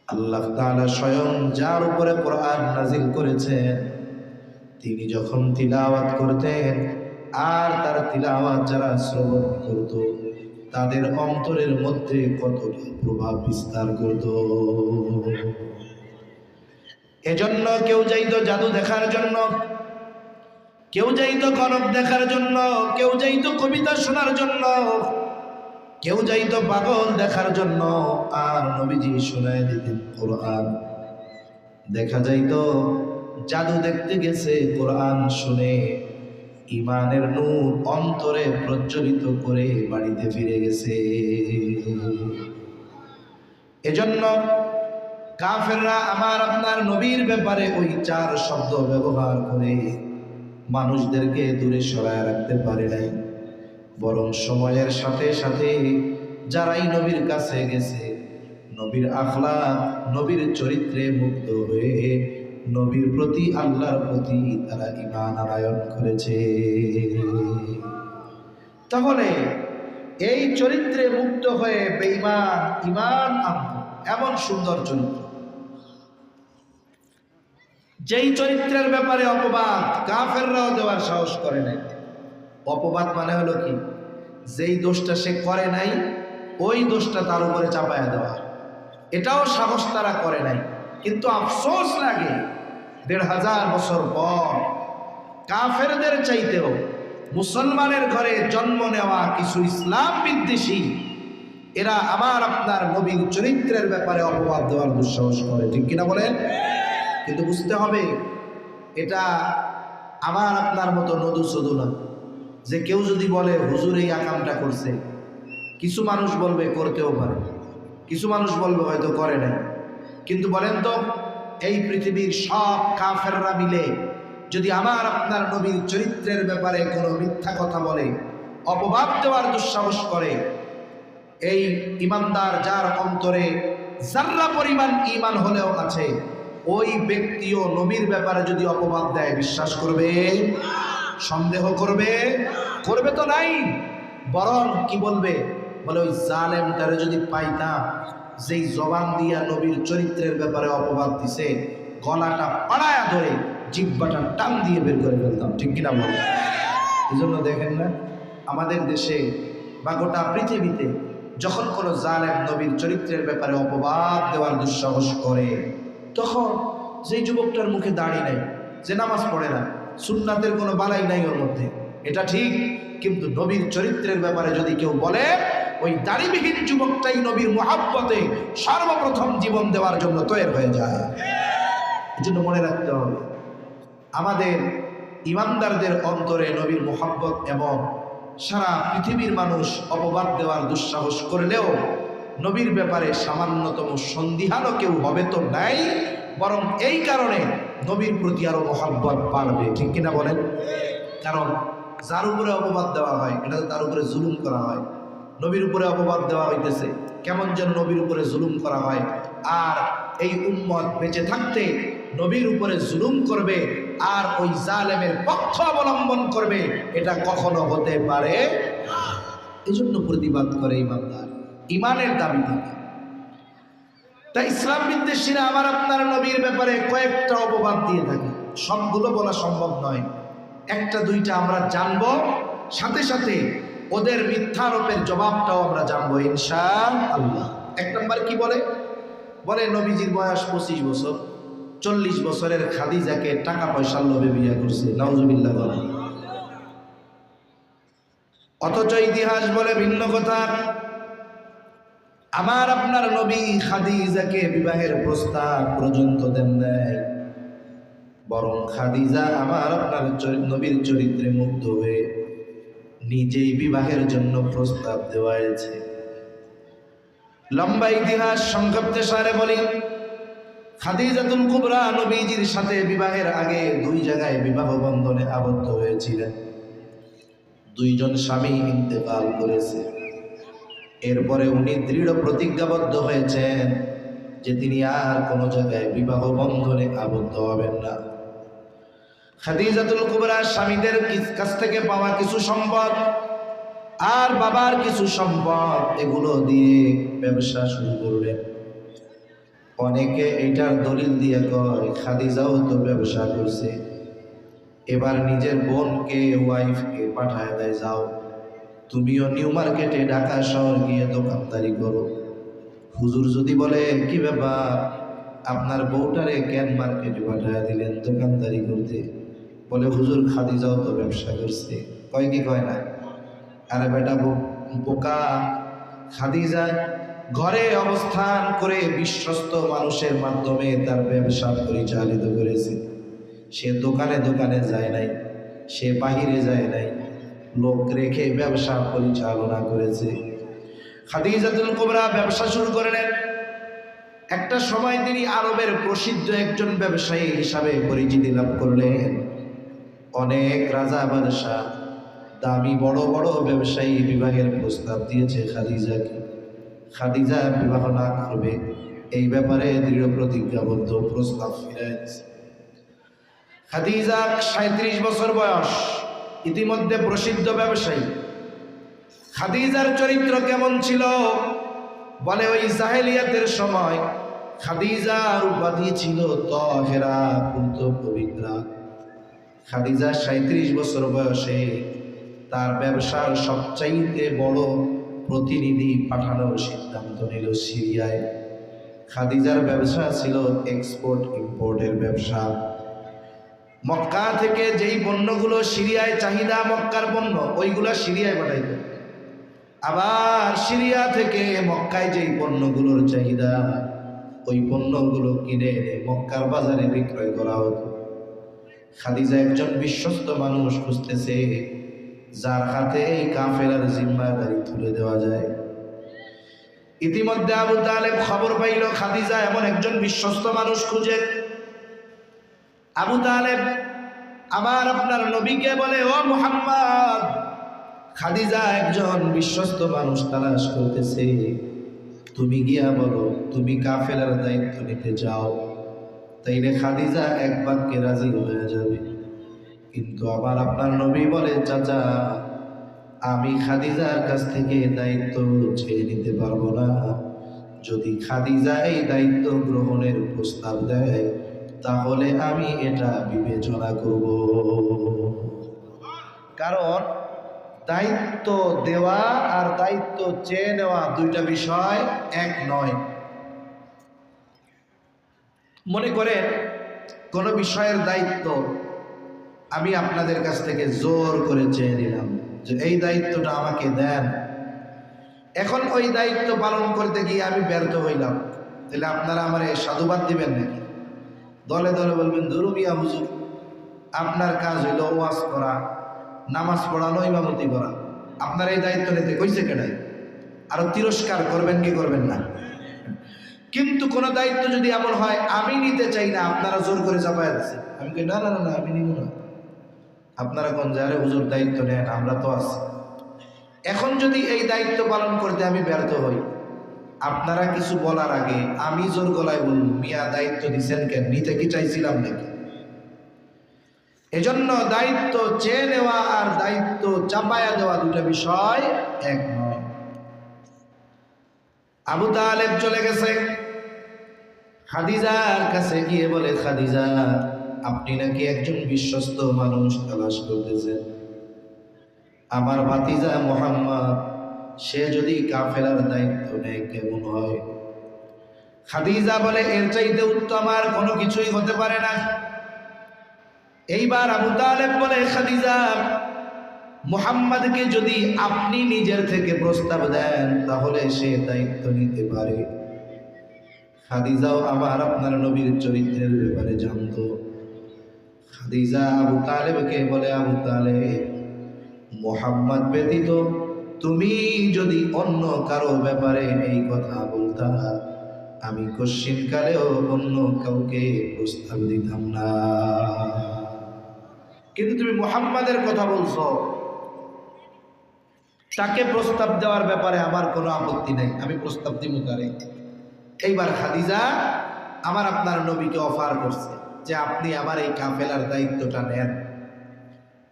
আল্লাহ তাআলা স্বয়ং যার উপরে কোরআন নাজিল করেছেন, তিনি যখন তিলাওয়াত করতেন আর তার তিলাওয়াত যারা শ্রবণ করত, তাদের অন্তরের মধ্যে কতটা প্রভাব বিস্তার করত। এজন্য কেউ যাইতো জাদু দেখার জন্য, কেউ যাইতো গণক দেখার জন্য, কেউ যাইতো কবিতা শোনার জন্য, কেউ যাইতো পাগল দেখার জন্য, আর নবীজি শোনায় দিতেন কোরআন। দেখা যাইতো জাদু দেখতে গেছে, কোরআন শুনে ইমানের নূর অন্তরে প্রজ্বলিত করে বাড়িতে ফিরে গেছে। এজন্য কাফেররা আমার আপনার নবীর ব্যাপারে ওই চার শব্দ ব্যবহার করে মানুষদেরকে দূরে সরায় রাখতে পারে নাই, বরং সময়ের সাথে সাথে যারাই নবীর কাছে গেছে, নবীর আখলাক, নবীর চরিত্রে মুগ্ধ হয়ে নবীর প্রতি, আল্লাহর প্রতি তারা ঈমান আনয়ন করেছে। তাহলে এই চরিত্রে মুগ্ধ হয়ে বেঈমান ঈমান আনবে, এমন সুন্দর চরিত্র, যেই চরিত্রের ব্যাপারে অপবাদ কাফেররাও দেওয়ার সাহস করে নাই। অপবাদ মানে হলো কি, যেই দোষটা সে করে নাই ওই দোষটা তার উপরে চাপায়া দেওয়া, এটাও সাহস তারা করে নাই। কিন্তু আফসোস লাগে ১৫০০ বছর পর কাফেরদের চাইতেও মুসলমানের ঘরে জন্ম নেওয়া কিছু ইসলাম বিদ্বেষী এরা আমার আপনার নবীর চরিত্রের ব্যাপারে অপবাদ দেওয়ার দুঃসাহস করে, ঠিক কিনা বলেন? কিন্তু বুঝতে হবে, এটা আমার আপনার মতো নদু সদু না যে কেউ যদি বলে হুজুর এই আকামটা করছে, কিছু মানুষ বলবে করতেও পারে, কিছু মানুষ বলবে হয়তো করে নাই। কিন্তু বলেন তো, এই পৃথিবীর সব কাফেররা মিলে যদি আমার আপনার নবীর চরিত্রের ব্যাপারে কোনো মিথ্যা কথা বলে, অপবাদ দেওয়ার দুঃসাহস করে, এই ইমানদার যার অন্তরে যার্রা পরিমাণ ঈমান হলেও আছে, ওই ব্যক্তিও নবীর ব্যাপারে যদি অপবাদ দেয় বিশ্বাস করবে? সন্দেহ করবে? করবে তো নাই। বরং কি বলবে? বলে ওই জালেমটারে যদি পাইতাম, যেই জবান দিয়া নবীর চরিত্রের ব্যাপারে অপবাদ দিছে, গলাটা পাড়ায়া ধরে জিহ্বাটা টান দিয়ে বের করে ফেলতাম, ঠিক কিনা বল? এই জন্য দেখেন না, আমাদের দেশে বা গোটা পৃথিবীতে যখন কোনো জালেম নবীর চরিত্রের ব্যাপারে অপবাদ দেওয়ার দুঃসাহস করে, তখন যেই যুবকটার মুখে দাড়ি নাই, যে নামাজ পড়ে না, সুন্নাতের কোনো বালাই নাই ওর মধ্যে, এটা ঠিক। কিন্তু নবীর চরিত্রের ব্যাপারে যদি কেউ বলে, ওই দাড়িবিহীন যুবকটাই নবীর মুহাব্বতে সর্বপ্রথম জীবন দেওয়ার জন্য তৈরি হয়ে যায়। এই জন্য মনে রাখতে হবে, আমাদের ইমানদারদের অন্তরে নবীর মুহাব্বত, এবং সারা পৃথিবীর মানুষ অপবাদ দেওয়ার দুঃসাহস করলেও নবীর ব্যাপারে সামান্যতম সন্দিহানও কেউ হবে তো নাই, বরং এই কারণে নবীর প্রতি আরো মুহাব্বত বাড়বে, ঠিক কিনা বলেন? কারণ যার উপরে অপবাদ দেওয়া হয়, এটা তার উপরে জুলুম করা হয়। নবীর উপরে অপবাদ দেওয়া হইতেছে, কেমন যেন নবীর উপরে জুলুম করা হয়। আর এই উম্মত বেঁচে থাকতে নবীর উপরে জুলুম করবে আর ওই জালেমের পক্ষ অবলম্বন করবে, এটা কখনো হতে পারে না। এই জন্য প্রতিবাদ করে ইমানদার, ইমানের দাবি থাকে। তাই ইসলাম বিদ্বেষীরা আমার আপনার নবীর ব্যাপারে কয়েকটা অপবাদ দিয়ে থাকে, সবগুলো বলা সম্ভব নয়, একটা দুইটা আমরা জানবো, সাথে সাথে ওদের মিথ্যারোপের জবাবটাও আমরা জানবো ইনশাআল্লাহ। এক নম্বর কি বলে? বলে নবীজির বয়স 25 বছর, 40 বছরের খাদিজাকে টাকা পয়সার লোভে বিয়ে করছে, নাউজুবিল্লাহ বলে। অথচ ইতিহাস বলে ভিন্ন কথা। আমার আপনার নবী খাদিজাকে বিবাহের প্রস্তাব পর্যন্ত দেন নাই, বরং খাদিজা আমার আপনার নবীর চরিত্রে মুগ্ধ হয়ে নিজেই বিবাহের জন্য প্রস্তাব দেওয়া হয়েছে। লম্বা ইতিহাস সংক্ষেপে সারে বলি, খাদিজাতুল কুবরা নবীজির সাথে বিবাহের আগে 2 জায়গায় বিবাহ বন্ধনে আবদ্ধ হয়েছিলেন। 2 জন স্বামী ইন্তেকাল করেছে। এরপরে উনি দৃঢ় প্রতিজ্ঞাবদ্ধ হয়েছেন যে তিনি আর কোনো জায়গায় বিবাহ বন্ধনে আবদ্ধ হবেন না। খাদিজাতুল কুবরা স্বামীদের কাছ থেকে পাওয়া কিছু সম্পদ আর বাবার কিছু সম্পদ, এগুলো দিয়ে ব্যবসা শুরু করলেন। অনেকে এটার দলিল দিয়ে কয় খাদিজাও তো ব্যবসা করছে, এবার নিজের বোনকে ওয়াইফকে পাঠায় দেয়, যাও তুমিও নিউ মার্কেটে ঢাকা শহর গিয়ে দোকানদারি করো। হুজুর যদি বলে কি ব্যাপার, আপনার বউটারে কেন মার্কেটে পাঠায় দিলেন দোকানদারি করতে? বলে হুজুর খাদিজাও তো ব্যবসা করছে। কয় কি কয় না? আরে বেটা বোকা, খাদিজা ঘরে অবস্থান করে বিশ্বস্ত মানুষের মাধ্যমে তার ব্যবসা পরিচালিত করেছে। সে দোকানে দোকানে যায় নাই, সে বাহিরে যায় নাই, লোক রেখে ব্যবসা পরিচালনা করেছে। খাদিজাতুল কুবরা ব্যবসা শুরু করলেন। একটা সময় তিনি আরবের প্রসিদ্ধ একজন ব্যবসায়ী হিসাবে পরিচিতি লাভ করলেন। অনেক রাজা বাদশাহ দামি বড় বড় ব্যবসায়ী বিবাহের প্রস্তাব দিয়েছে খাদিজাকে। খাদিজা বিবাহ না করবে এই ব্যাপারে দৃঢ় প্রতিজ্ঞাবদ্ধ, প্রস্তাব ফিরাইছে। খাদিজা ৩৭ বছর বয়স, ইতিমধ্যে প্রসিদ্ধ ব্যবসায়ী। খাদিজার চরিত্র কেমন ছিল? বলে ওই জাহেলিয়াতের সময় খাদিজার উপাধি ছিল তাহেরা, পূত পবিত্রা। খাদিজা ৩৭ বছর বয়সে তার ব্যবসার সবচাইতে বড় প্রতিনিধি পাঠানোর সিদ্ধান্ত নিল সিরিয়ায়। খাদিজার ব্যবসা ছিল এক্সপোর্ট ইম্পোর্টের ব্যবসা। মক্কা থেকে যেই পণ্যগুলো সিরিয়ায় চাহিদা, মক্কার পণ্য ওইগুলো সিরিয়ায় পাঠাইত। আবার সিরিয়া থেকে মক্কায় যেই পণ্যগুলোর চাহিদা, ওই পণ্যগুলো কিনে এনে মক্কার বাজারে বিক্রয় করা হতো। খাদিজা একজন বিশ্বস্ত মানুষ খুঁজতেছে যার হাতে এই কাফেলার জিম্মাদারি তুলে দেওয়া যায়। ইতিমধ্যে আবু তালেব খবর পাইল খাদিজা এমন একজন বিশ্বস্ত মানুষ খুঁজে। আবু তালেব আবার আপনার নবীকে বলে, ও মুহাম্মদ, খাদিজা একজন বিশ্বস্ত মানুষ তালাশ করতেছে, তুমি গিয়া বলো তুমি কাফেলার দায়িত্ব নিতে যাও, তাইলে খাদিজা এক বাক্যে রাজি হয়ে যাবে। কিন্তু আবার আপনার নবী বলে, চাচা আমি খাদিজার কাছ থেকে দায়িত্ব চেয়ে নিতে পারবো না। যদি খাদিজা এই দায়িত্ব গ্রহণের প্রস্তাব দেয় তাহলে আমি এটা বিবেচনা করব। কারণ দায়িত্ব দেওয়া আর দায়িত্ব চেয়ে নেওয়া দুইটা বিষয় এক নয়। মনে করেন কোন বিষয়ের দায়িত্ব আমি আপনাদের কাছ থেকে জোর করে চেয়ে নিলাম যে এই দায়িত্বটা আমাকে দেন। এখন ওই দায়িত্ব পালন করতে গিয়ে আমি ব্যর্থ হইলাম, তাহলে আপনারা আমার সাধুবাদ দিবেন নাকি? দলে দলে বলবেন, ধরু মিয়া হুজুর, আপনার কাজ হইল ওয়াজ করা, নামাজ পড়ানো, ইমামতি করা, আপনার এই দায়িত্ব নিতে কইছে কেনাই? আরো তিরস্কার করবেন কি করবেন না? কিন্তু কোন দায়িত্ব যদি এমন হয় আমি নিতে চাই না, আপনারা জোর করে চাপায় দিচ্ছে, আমি কই না না না আমি নিব না। আপনারা কোন যারে হুজুর দায়িত্ব নেন, আমরা তো আছি। এখন যদি এই দায়িত্ব পালন করতে আমি ব্যর্থ হই, আপনারা কিছু বলার আগে আমি জোর গলায় বলব, মিয়া দায়িত্ব দিচ্ছেন কেন, নিতে কি চাইছিলাম নাকি? এজন্য দায়িত্ব চেয়ে নেওয়া আর দায়িত্ব চাপায়া দেওয়া দুটো বিষয় এক নয়। আবু তালেব চলে গেছে, খাদিজার কাছে গিয়ে বলে, খাদিজা আপনি নাকি একজন বিশ্বস্ত মানুষ তালাশ করতেছেন, আমার ভাতিজা মুহাম্মদ সে যদি কাফেলার দায়িত্ব নেয় কেমন হয়? খাদিজা বলে, এর চাইতে উত্তম আর কোনো কিছুই হতে পারে না। এইবার আবু তালেব বলে, খাদিজা মুহাম্মদকে যদি আপনি নিজের থেকে প্রস্তাব দেন তাহলে সে দায়িত্ব নিতে পারে। খাদিজাও আবার আপনার নবীর চরিত্রের ব্যাপারে জানতো। খাদিজা আবু তালেবকে বলে, আবু তালেব মুহাম্মদ ব্যতীত তুমি যদি অন্য কারো ব্যাপারে এই কথা বলতা, আমি কশ্চিনকালেও অন্য কাউকে প্রস্তাব দিতাম না, কিন্তু তুমি মুহাম্মাদের কথা বলছো, তাকে প্রস্তাব দেওয়ার ব্যাপারে আমার কোনো আপত্তি নেই, আমি প্রস্তাব দিব তারে। এইবার খাদিজা আমার আপনার নবীকে অফার করছে যে আপনি আমার এই কাফেলার দায়িত্বটা নেন।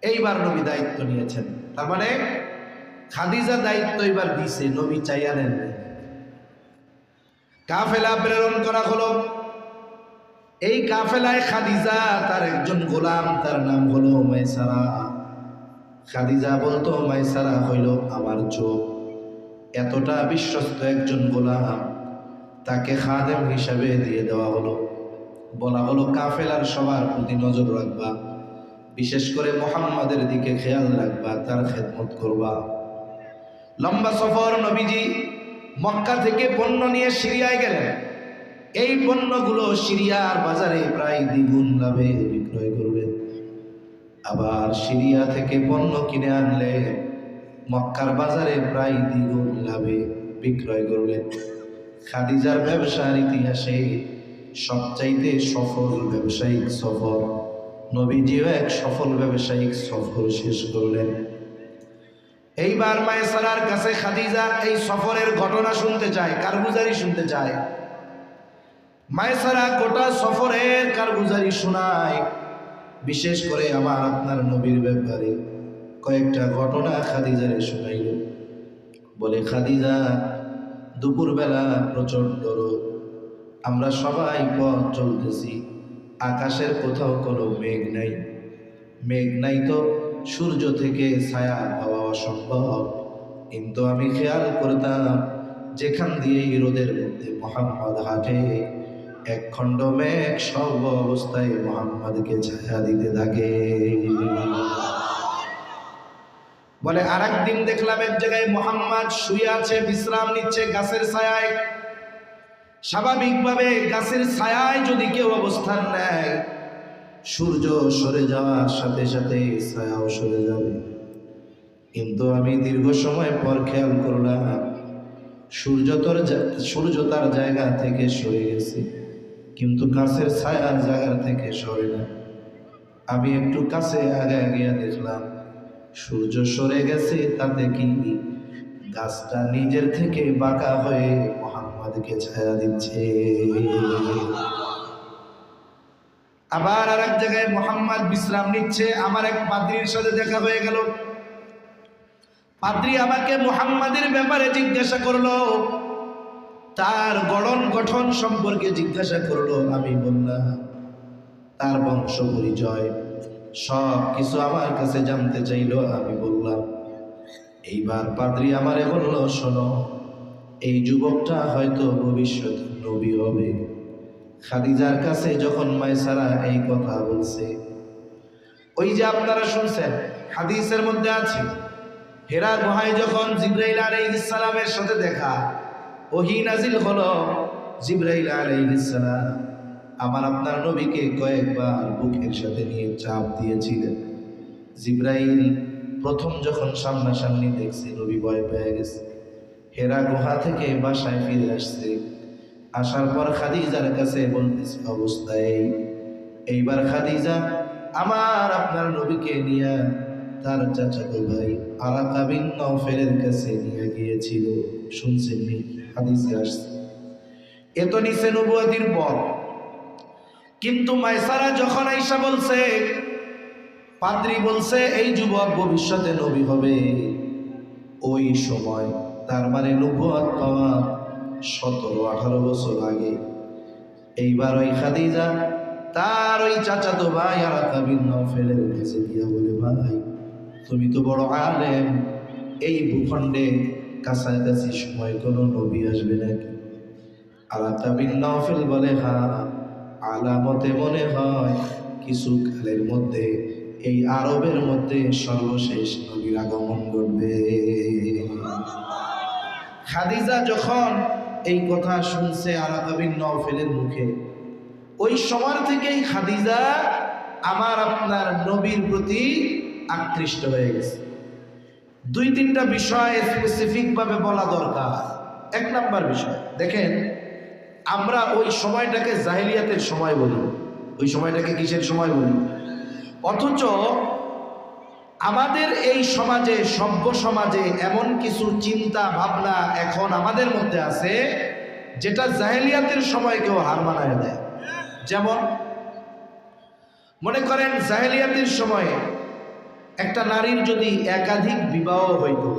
এইবার নবী দায়িত্ব নিয়েছেন, তার মানে খাদিজা দায়িত্ব এবার দিছে, নবী চাইয়া নেন। কাফেলা প্রেরণ করা হলো। এই কাফেলায় খাদিজা তার একজন গোলাম, তার নাম হলো মাইসারা। খাদিজা বলতো মাইসারা হইল আমার চোখ। এতটা বিশ্বস্ত একজন গোলাম, তাকে খাদেম হিসাবে দিয়ে দেওয়া হলো। বলা হলো কাফেলার সবার প্রতি নজর রাখবা, বিশেষ করে মুহাম্মাদের দিকে খেয়াল রাখবা, তার খেদমত করবা। লম্বা সফর, নবীজি মক্কা থেকে পণ্য নিয়ে সিরিয়ায় গেলেন। এই পণ্যগুলো সিরিয়ার বাজারে প্রায় দ্বিগুণ লাভে বিক্রয় করবেন। আবার সিরিয়া থেকে পণ্য কিনে আনলে মক্কার বাজারে প্রায় দ্বিগুণ লাভে বিক্রয় করবেন। খাদিজার ব্যবসার ইতিহাসে সবচাইতে সফল ব্যবসায়িক সফর। নবীজিও এক সফল ব্যবসায়িক সফর শেষ করলেন। এইবার মায়সারার কাছে খাদিজা এই সফরের ঘটনা শুনতে চায়, কারগুজারি শুনতে চায়। মায়সারা গোটা সফরের কারগুজারি শোনায়, বিশেষ করে আমার আপনার নবীর ব্যাপারে কয়েকটা ঘটনা খাদিজারে শোনাইল। বলে, খাদিজা, দুপুরবেলা প্রচন্ড রোদ, আমরা সবাই পথ চলতেছি, আকাশের কোথাও কোনো মেঘ নাই। মেঘ নাই তো সূর্য থেকে ছায়া পাওয়া অসম্ভব। কিন্তু আমি খেয়াল করতাম যেখান দিয়ে রোদের মধ্যে মুহাম্মদ হাঁটে, এক খণ্ড মেঘ সর্ব অবস্থায় মুহাম্মদকে ছায়া দিতে থাকে। বলে, আর একদিন দেখলাম এক জায়গায় মুহাম্মদ শুয়ে আছে, বিশ্রাম নিচ্ছে গাছের ছায়ায়। স্বাভাবিকভাবে গাছের ছায়ায় যদি কেউ অবস্থান নেয়, সূর্য সরে যাওয়ার সাথে সাথে ছায়াও সরে যাবে। কিন্তু আমি দীর্ঘ সময় পর খেয়াল করলাম সূর্য তার জায়গা থেকে সরে গেছে, কিন্তু গাছের ছায়া জায়গা থেকে সরে না। আমি একটু কাছে আগে গিয়ে দেখলাম সূর্য সরে গেছে, তাতে কি গাছটা নিজের থেকে বাঁকা হয়ে মুহাম্মদকে ছায়া দিচ্ছে। আবার আর এক জায়গায় মুহাম্মদ বিশ্রাম নিচ্ছে, আমার এক পাদ্রীর সাথে দেখা হয়ে গেল। পাদ্রী আমাকে মুহাম্মাদের ব্যাপারে জিজ্ঞাসা করলো, তার গঠন সম্পর্কে জিজ্ঞাসা করলো। আমি বললাম তার বংশ পরিচয় সব কিছু আমার কাছে জানতে চাইলো। আমি বললাম। এইবার পাদ্রী আমারে বললো, শোনো, এই যুবকটা হয়তো ভবিষ্যৎ নবী হবে। খাদিজার কাছে যখন মায়সারা এই কথা বলছে, ওই যে আপনারা শুনছেন হাদিসের মধ্যে আছে, হেরা গুহায় যখন জিবরাইল আলাইহিস সালামের সাথে দেখা, ওহী নাজিল হলো। জিবরাইল আলাইহিস সালাম আমার আপনার নবীকে কয়েকবার বুকের সাথে নিয়ে চাপ দিয়েছিলেন। জিবরাইল প্রথম যখন সামনাসামনি দেখছে, নবী ভয় পেয়ে গেছে। হেরা গুহা থেকে বাসায় ফিরে আসছে। আসার পর খাদিজার কাছে বলতেছে অবস্থায়, এইবার খাদিজা আমার আপনার নবীকে নিয়ে তার চাচাতো ভাই আরাকা বিন নওফেলের কাছে নিয়ে গিয়েছিল। শুনছেন নি? হাদিসে আসছে। এত নিচে নবুয়তির পর। কিন্তু মায়সারা যখন আইসা বলছে, পাদ্রী বলছে এই যুবক ভবিষ্যতে নবী হবে, ওই সময় তার মানে নবুয়ত পাওয়া 17-18 বছর আগে। এইবার ওই খাদিজা তার ওই চাচাতো ভাই আরাকা বিন নওফেলের কাছে গিয়া বলে, ভাই তুমি তো বড় আলেম, এই ভূখণ্ডে কাছাকাছি সময় কোনো নবী আসবে নাকি? আরাকা বিন নওফেল বলে, হ্যাঁ, আলামতে মনে হয় কিছু কালের মধ্যে এই আরবের মধ্যে সর্বশেষ নবীর আগমন ঘটবে। খাদিজা যখন এই কথা শুনছে আরাকা বিন নওফেলের মুখে, ওই সময় থেকেই খাদিজা আমার আপনার নবীর প্রতি আকৃষ্ট হয়ে গেছে। 2-3টা বিষয় স্পেসিফিক ভাবে বলা দরকার। 1 নাম্বার বিষয় দেখেন, আমরা ওই সময়টাকে জাহেলিয়াতের সময় বলি। ওই সময়টাকে কিসের সময় বলি? অথচ আমাদের এই সমাজে, সভ্য সমাজে এমন কিছু চিন্তা ভাবনা এখন আমাদের মধ্যে আছে যেটা জাহেলিয়াতের সময়কেও হার মানায় দেয়। যেমন মনে করেন জাহেলিয়াতের সময়ে একটা নারীর যদি একাধিক বিবাহ হইতো,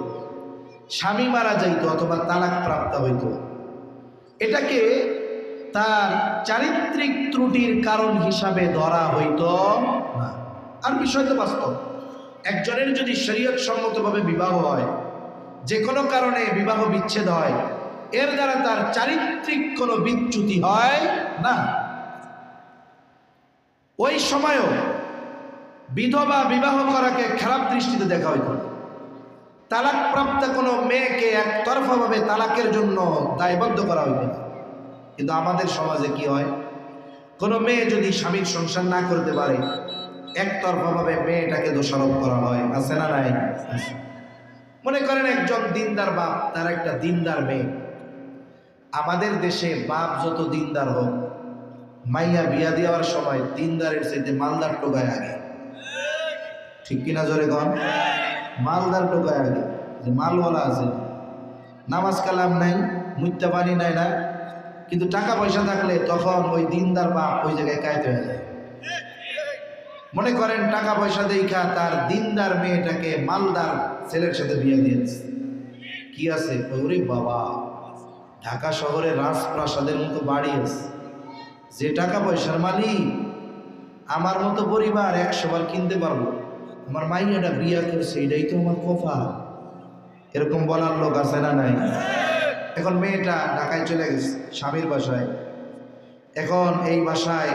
স্বামী মারা যাইতো অথবা তালাক প্রাপ্ত হইতো, এটাকে তার চারিত্রিক ত্রুটির কারণ হিসাবে ধরা হইত না। আর বিষয় তো বাস্তব, একজনের যদি শরীয়ত সম্মতভাবে বিবাহ হয়, যে কোনো কারণে বিবাহ বিচ্ছেদ হয়, এর দ্বারা তার চারিত্রিক কোনো বিচ্যুতি হয় না। ওই সময়ও বিধবা বিবাহ করাকে খারাপ দৃষ্টিতে দেখা হইত। তালাকপ্রাপ্ত কোনো মেয়েকে একতরফাভাবে তালাকের জন্য দায়বদ্ধ করা হইত না। কিন্তু আমাদের সমাজে কি হয়, কোনো মেয়ে যদি স্বামীর সংসার না করতে পারে, একতরফাভাবে মেয়েটাকে দোষারোপ করা হয়। আছে না নাই? মনে করেন একজন দিনদার বাপ, তার একটা দিনদার মেয়ে। আমাদের দেশে বাপ যত দিনদার হোক, মাইয়া বিয়া দেওয়ার সময় দিনদারের চাইতে মালদার টোকায় আগে। ঠিক কিনা জোরে কন? মালদার টোকায় আগে, যে মালওয়ালা আছে, নামাজ কালাম নাই, মুত্তা পানি নাই না, কিন্তু টাকা পয়সা থাকলে তখন ওই দিনদার বাপ ওই জায়গায় কায়তে হয়ে যায়। মনে করেন টাকা পয়সা দেখা তার দিনদার মেয়েটাকে মালদার ছেলের সাথে বিয়ে দিয়েছে। কি আছে? ওরে বাবা, ঢাকা শহরে রাজপ্রাসাদের মতো বাড়ি আছে, যে টাকা পয়সার মালিক, আমার মতো পরিবার 100 বার কিনতে পারবো, আমার মাইয়াটা বিয়ে করছে, এটাই তো আমার কপাল। এরকম বলার লোক আছে না নাই? এখন মেয়েটা ঢাকায় চলে গেছে স্বামীর বাসায়। এখন এই বাসায়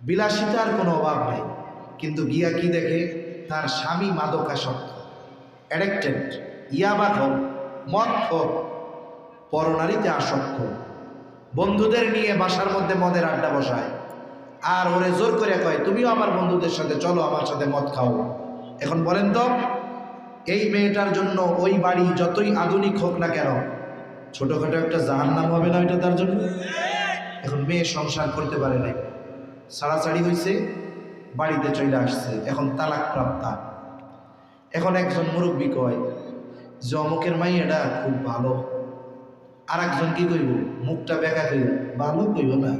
বিলাসিতার কোনো অভাব নাই, কিন্তু গিয়া কি দেখে, তার স্বামী মাদকাসক্ত, অ্যাডিক্টেড, ইয়াবা হোক, মদ হোক, পরনারীতে আসক্ত। বন্ধুদের নিয়ে বাসার মধ্যে মদের আড্ডা বসায়, আর ওরে জোর করে কয়, তুমিও আমার বন্ধুদের সাথে চলো, আমার সাথে মদ খাও। এখন বলেন তো, এই মেয়েটার জন্য ওই বাড়ি যতই আধুনিক হোক না কেন, ছোটখাটো একটা জাহান্নাম হবে না ওইটা তার জন্য? এখন মেয়ে সংসার করতে পারে নাই, ছাড়াছাড়ি হয়েছে, বাড়িতে চলে আসছে, এখন তালাক প্রাপ্তা। এখন একজন মুরব্বী কয় যে অমুকের মাইয়াটা খুব ভালো, আর একজন কি কইব, মুখটা বেঁকা কইব, ভালো কইব না,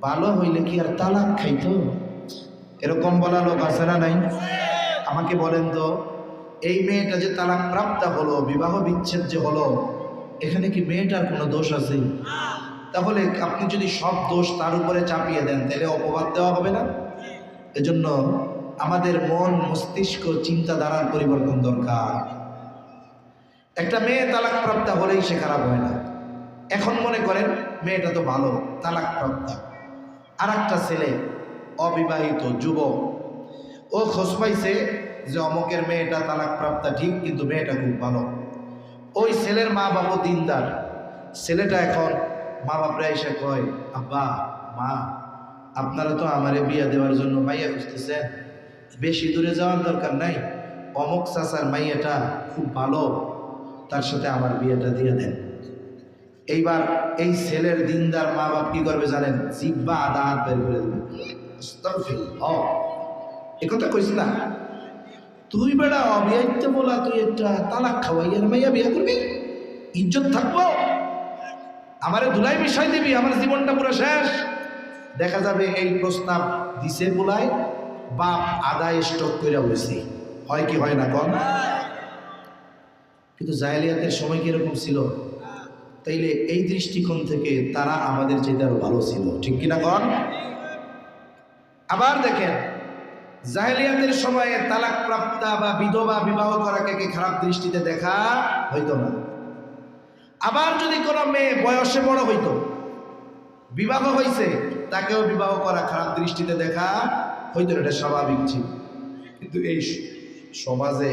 ভালো হইলে কি আর তালাক খাইতো? এরকম বলা লোক আছে না নাই? আমাকে বলেন তো, এই মেয়েটা যে তালাক প্রাপ্তা হলো, বিবাহ বিচ্ছেদ যে হলো, এখানে কি মেয়েটার কোনো দোষ আছে? তাহলে আপনি যদি সব দোষ তার উপরে চাপিয়ে দেন, তাহলে অপবাদ দেওয়া হবে না? এজন্য আমাদের মন, মস্তিষ্ক, চিন্তাধারার পরিবর্তন দরকার। একটা মেয়ে তালাক প্রাপ্তা হলেই সে খারাপ হয় না। এখন মনে করেন মেয়েটা তো ভালো, তালাক প্রাপ্তা, আর একটা ছেলে অবিবাহিত যুবক, ও খোঁজ পাইছে যে অমুকের মেয়েটা তালাক প্রাপ্তা ঠিক, কিন্তু মেয়েটা খুব ভালো। ওই ছেলের মা বাবা দিনদার, ছেলেটা এখন মা বাপরা এসে কয়, আব্বা, মা, আপনারা তো আমারে বিয়া দেওয়ার জন্য মাইয়া খুঁজতেছেন, বেশি দূরে যাওয়ার দরকার নাই, অমুক চাচার মাইয়াটা খুব ভালো, তার সাথে আমার বিয়েটা দিয়ে দেন। এইবার এই ছেলের দিনদার মা বাপ কি করবে জানেন? জিব্বা আদা হাত বের করে দেবে। একথা কইস না, তুই বেড়া অবিয়াইতে বলা, তুই একটা তালাক খাওয়াইয়ার মাইয়া বিয়ে করবি, ইজ্জত থাকবো, আমারে ধুলাই মিশাই দিবি, আমার জীবনটা পুরো শেষ। দেখা যাবে এই প্রস্তাব দিছে বলাই বাপ আদায় স্টক করে বসে, হয় কি হয় না কন? কিন্তু জাহেলিয়াতের সময় কিরকম ছিল? তাইলে এই দৃষ্টিকোণ থেকে তারা আমাদের চাইতে আরো ভালো ছিল, ঠিক কিনা কন? আবার দেখেন, জাহেলিয়াতের সময়ে তালাক প্রাপ্তা বা বিধবা বিবাহ করাকে খারাপ দৃষ্টিতে দেখা হইতো না। আবার যদি কোনো মেয়ে বয়সে বড় হইতো, বিবাহ হইছে, তাকেও বিবাহ করা খারাপ দৃষ্টিতে দেখা হইতো, এটা স্বাভাবিক ছিল। কিন্তু এই সমাজে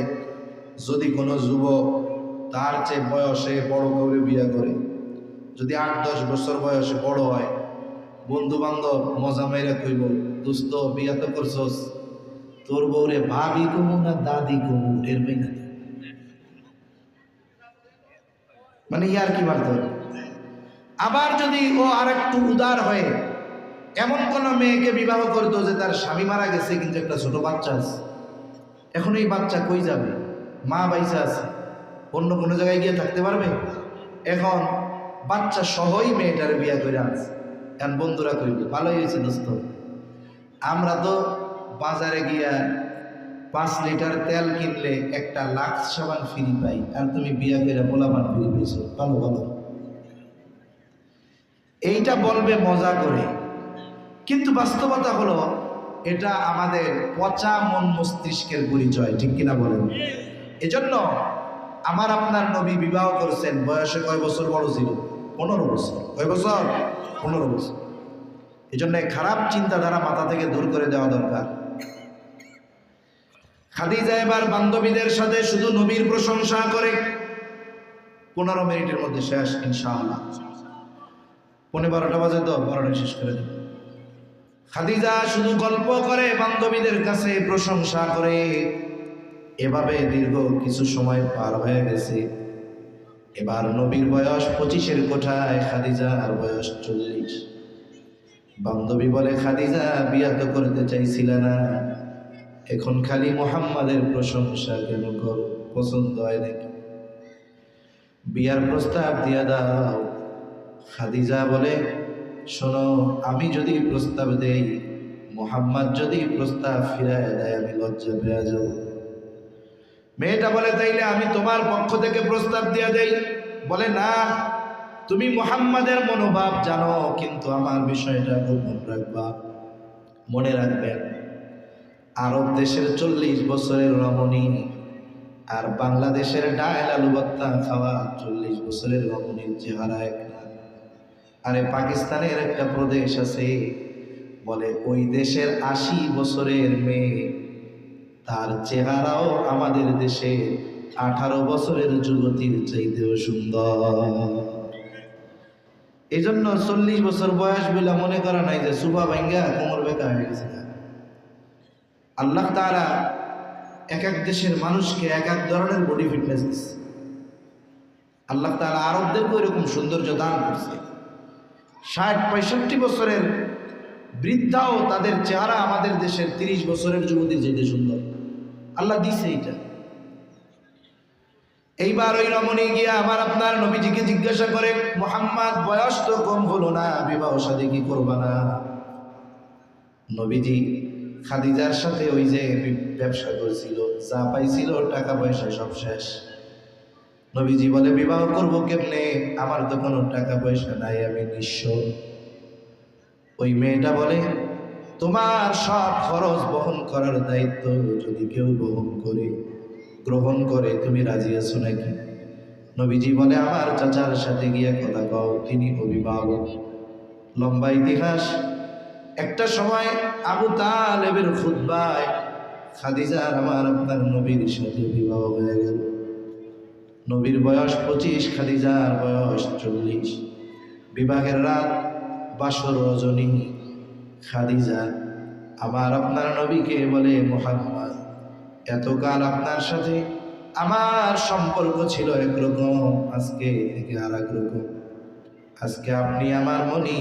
যদি কোনো যুবক তার চেয়ে বয়সে বড় করে বিয়ে করে, যদি 8-10 বছর বয়সে বড় হয়, বন্ধু বান্ধব মজা মেরে কইব, দোস্ত বিয়া তো করছস, তোর বউরে ভাবি কমু না দাদি কমু, এর মেয়ে, মানে ইয়ার কি মারত। আবার যদি ও আর একটু উদার হয়ে এমন কোন মেয়েকে বিবাহ করতো যে তার স্বামী মারা গেছে, কিন্তু একটা ছোট বাচ্চা আছে, এখন এই বাচ্চা কই যাবে? মা বাইসা আছে, অন্য কোনো জায়গায় গিয়ে থাকতে পারবে? এখন বাচ্চা সহই মেয়েটার বিয়ে করে আনছে। এখন বন্ধুরা কইবে, ভালোই হয়েছে দোস্ত, আমরা তো বাজারে গিয়া 5 লিটার তেল কিনলে একটা লাক্স সাবান ফ্রি পাই, আর তুমি বিয়া করে পোলাপান ফ্রি পেয়েছো, ভালো ভালো। এইটা বলবে মজা করে, কিন্তু বাস্তবতা হলো এটা আমাদের পচা মন মস্তিষ্কের পরিচয়, ঠিক কিনা বলেন? এজন্য আমার আপনার নবী বিবাহ করছেন বয়সে কয় বছর বড় ছিল? 15 বছর। কয় বছর? 15 বছর। এজন্য খারাপ চিন্তাধারা মাথা থেকে দূর করে দেওয়া দরকার। খাদিজা এবার বান্ধবীদের সাথে শুধু নবীর প্রশংসা করে। 15 মিনিটের মধ্যে শেষ ইনশাআল্লাহ। 12:15 বাজে তো 12টা শেষ করে দেব। খাদিজা শুধু গল্প করে, বান্ধবীদের কাছে প্রশংসা করে। এভাবে দীর্ঘ কিছু সময় পার হয়ে গেছে। এবার নবীর বয়স 25-এর কোঠায়, খাদিজার বয়স 40। বান্ধবী বলে, খাদিজা বিয়া তো করতে চাইছিল না, এখন খালি মুহাম্মাদের প্রশংসা কেন করো? পছন্দ হয় নাকি? বিয়ার প্রস্তাব দিয়া দাও। খাদিজা বলে, শোনো, আমি যদি প্রস্তাব দেই, মুহাম্মদ যদি প্রস্তাব ফিরায় দেয়, আমি লজ্জা পেয়ে যাব। মেয়েটা বলে, তাইলে আমি তোমার পক্ষ থেকে প্রস্তাব দিয়া দেই। বলে, না, তুমি মুহাম্মাদের মনোভাব জানো, কিন্তু আমার বিষয়টা গোপন রাখবা। মনে রাখবেন, আরব দেশের 40 বছরের রমণী আর বাংলাদেশের ডাল আলু ভর্তা খাওয়া 40 বছরের রমণীর চেহারা এক না। আরে পাকিস্তানের একটা প্রদেশ আছে, বলে ওই দেশের 80 বছরের মেয়ে, তার চেহারাও আমাদের দেশে 18 বছরের যুবতীর চাইতেও সুন্দর। এই জন্য 40 বছর বয়স বলে মনে করা নাই যে সুবা ভাঙ্গা কোমর বেঁকা হয়ে গেছে। আল্লাহ তাআলা এক এক দেশের মানুষকে এক এক ধরনের বডি ফিটনেস দিচ্ছে। আল্লাহ তাআলা আরবদেরকে এরকম সৌন্দর্য দান করছে। 60-65 বছরের বৃদ্ধাও তাদের চেহারা আমাদের দেশের 30 বছরের যুবতীর চাইতে সুন্দর। আল্লাহ দিছে এটা। এইবার ওই রমণী গিয়া আমার আপনার নবীজিকে জিজ্ঞাসা করে, মুহাম্মদ বয়স তো কম হলো না, বিবাহ শাদী কি করবা না? নবীজি খাদিজার সাথে ওই যে ব্যবসা করেছিল, যা পাইছিল টাকা পয়সা সব শেষ। নবীজি বলে, বিবাহ করব কেমনে? আমার তো কোনো টাকা পয়সা নাই, আমি নিঃস্ব। ওই মেয়েটা বলে, তোমার সব খরচ বহন করার দায়িত্ব যদি কেউ গ্রহণ করে, তুমি রাজি আছো নাকি? নবীজি বলে, আমার চাচার সাথে গিয়ে কথা কও, তিনি অভিভাবক। লম্বা ইতিহাস। একটা সময় আবু তালেবের খুতবায় খাদিজার আমার আপনার নবীর সাথে বিবাহ হয়ে গেল। নবীর বয়স 25, খাদিজার বয়স 40। বিবাহের রাত, বাসর রজনী। খাদিজা আমার আপনার নবীকে বলে, মুহাম্মদ, এতকাল আপনার সাথে আমার সম্পর্ক ছিল একরকম, আজকে থেকে আর এক রকম। আজকে আপনি আমার মনি,